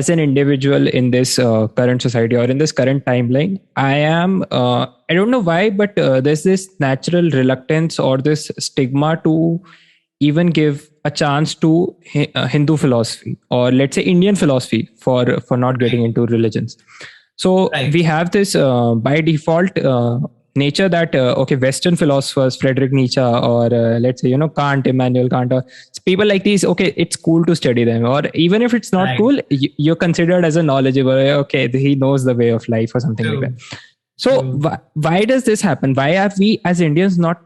as an individual in this current society or in this current timeline, I am, I don't know why, but there's this natural reluctance or this stigma to even give a chance to Hindu philosophy, or let's say Indian philosophy, for not getting into religions. So Right. we have this by default nature that okay, Western philosophers, Friedrich Nietzsche, or let's say Kant, Immanuel Kant, or people like these. Okay, it's cool to study them, or even if it's not Right. cool, you're considered as a knowledgeable. Okay, he knows the way of life or something like that. True. So True. why does this happen? Why are we as Indians not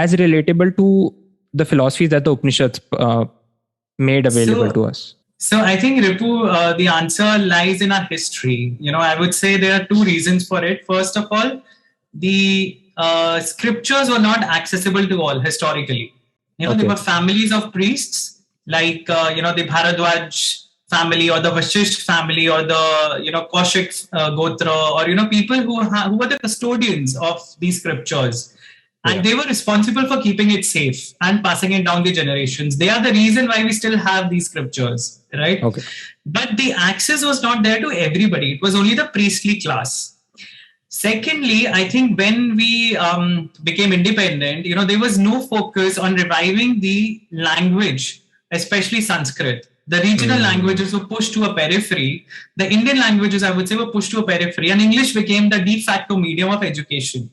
as relatable to the philosophies that the Upanishads made available to us? So I think, Ripu, the answer lies in our history. I would say there are two reasons for it. First of all, the scriptures were not accessible to all historically. Okay. There were families of priests like the Bharadwaj family or the Vashisht family or the Kaushik Gotra, or people who were the custodians of these scriptures. And they were responsible for keeping it safe and passing it down the generations. They are the reason why we still have these scriptures, right? Okay. But the access was not there to everybody. It was only the priestly class. Secondly, I think when we became independent, there was no focus on reviving the language, especially Sanskrit. The regional languages were pushed to a periphery. The Indian languages, I would say, were pushed to a periphery. And English became the de facto medium of education.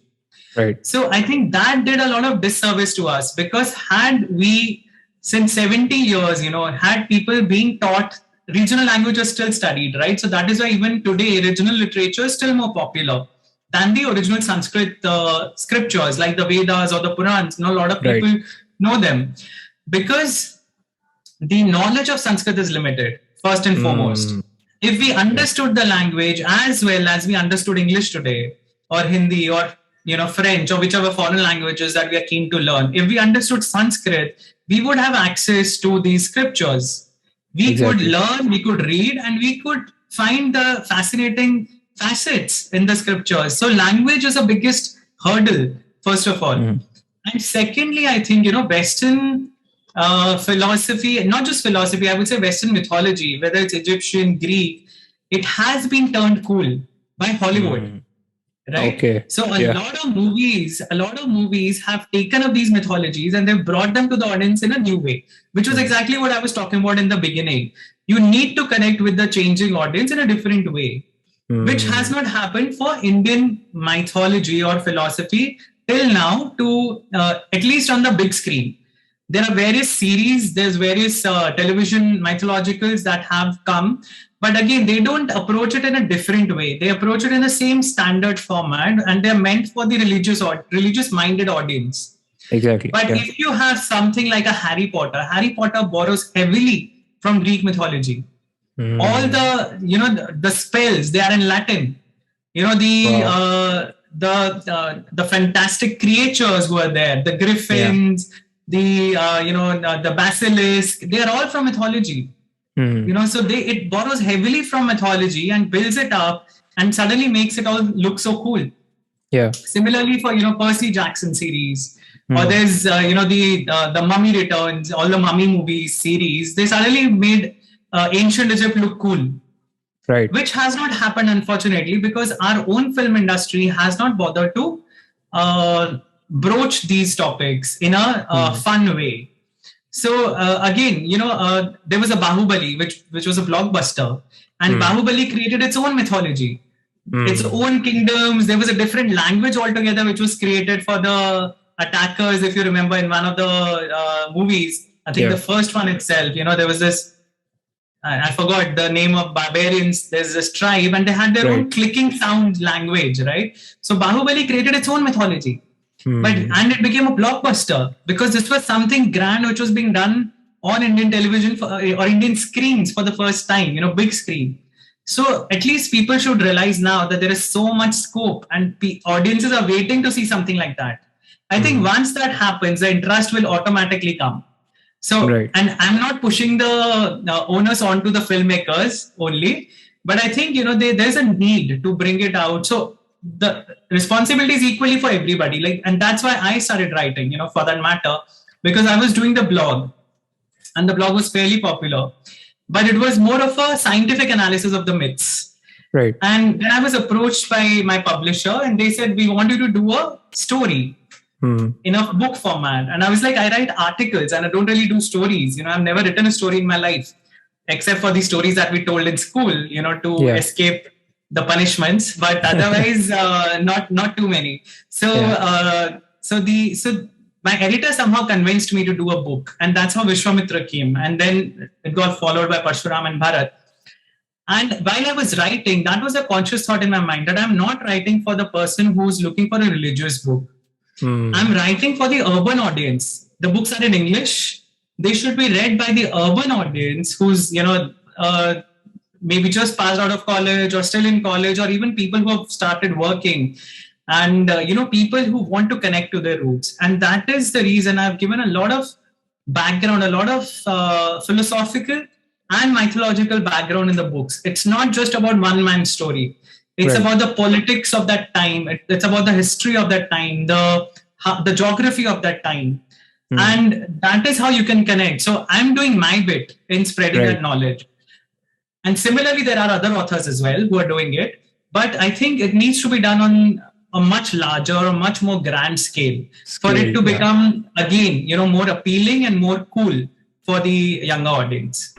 Right. So I think that did a lot of disservice to us, because had we, since 70 years, had people being taught, regional languages still studied, right? So that is why even today, regional literature is still more popular than the original Sanskrit scriptures like the Vedas or the Purans. A lot of people know them because the knowledge of Sanskrit is limited, first and foremost. If we understood the language as well as we understood English today, or Hindi, or French, or whichever foreign languages that we are keen to learn, if we understood Sanskrit, we would have access to these scriptures. We could learn, we could read, and we could find the fascinating facets in the scriptures. So language is the biggest hurdle, first of all. And secondly, I think, Western philosophy, not just philosophy, I would say Western mythology, whether it's Egyptian, Greek, it has been turned cool by Hollywood. Right. Okay. So a lot of movies have taken up these mythologies and they've brought them to the audience in a new way, which was exactly what I was talking about in the beginning. You need to connect with the changing audience in a different way, which has not happened for Indian mythology or philosophy till now, to at least on the big screen. There are various series, there's various television mythologicals that have come. But again, they don't approach it in a different way. They approach it in the same standard format, and they're meant for the religious-minded audience. Exactly. But if you have something like a Harry Potter borrows heavily from Greek mythology. All the spells, they are in Latin. The fantastic creatures who are there, the griffins, the basilisk, they are all from mythology. So it borrows heavily from mythology and builds it up and suddenly makes it all look so cool. Yeah. Similarly for Percy Jackson series, or there's the Mummy Returns, all the Mummy movies series. They suddenly made ancient Egypt look cool, right? Which has not happened, unfortunately, because our own film industry has not bothered to broach these topics in a fun way. So again, there was a Bahubali, which was a blockbuster, and Bahubali created its own mythology, its own kingdoms. There was a different language altogether, which was created for the attackers. If you remember, in one of the movies, I think the first one itself, there was this. I forgot the name of barbarians. There's this tribe, and they had their own clicking sound language, right? So Bahubali created its own mythology. And it became a blockbuster because this was something grand which was being done on Indian television or Indian screens for the first time, big screen. So at least people should realize now that there is so much scope and audiences are waiting to see something like that. I think once that happens, the interest will automatically come. So, and I'm not pushing the onus onto the filmmakers only, but I think, there's a need to bring it out. So the responsibility is equally for everybody. And that's why I started writing, for that matter, because I was doing the blog and the blog was fairly popular. but it was more of a scientific analysis of the myths. Right. And then I was approached by my publisher, and they said, we want you to do a story in a book format. And I was like, I write articles and I don't really do stories. I've never written a story in my life, except for the stories that we told in school, to escape the punishments. But otherwise, not too many. So, so my editor somehow convinced me to do a book, and that's how Vishwamitra came. And then it got followed by Parshuram and Bharat. And while I was writing, that was a conscious thought in my mind that I'm not writing for the person who's looking for a religious book. I'm writing for the urban audience. The books are in English. They should be read by the urban audience who's, maybe just passed out of college or still in college, or even people who have started working, and, people who want to connect to their roots. And that is the reason I've given a lot of background, a lot of philosophical and mythological background in the books. It's not just about one man's story. It's about the politics of that time. It's about the history of that time, the geography of that time. And that is how you can connect. So I'm doing my bit in spreading that knowledge. And similarly, there are other authors as well who are doing it. But I think it needs to be done on a much larger, a much more grand scale for it to become, again, more appealing and more cool for the younger audience.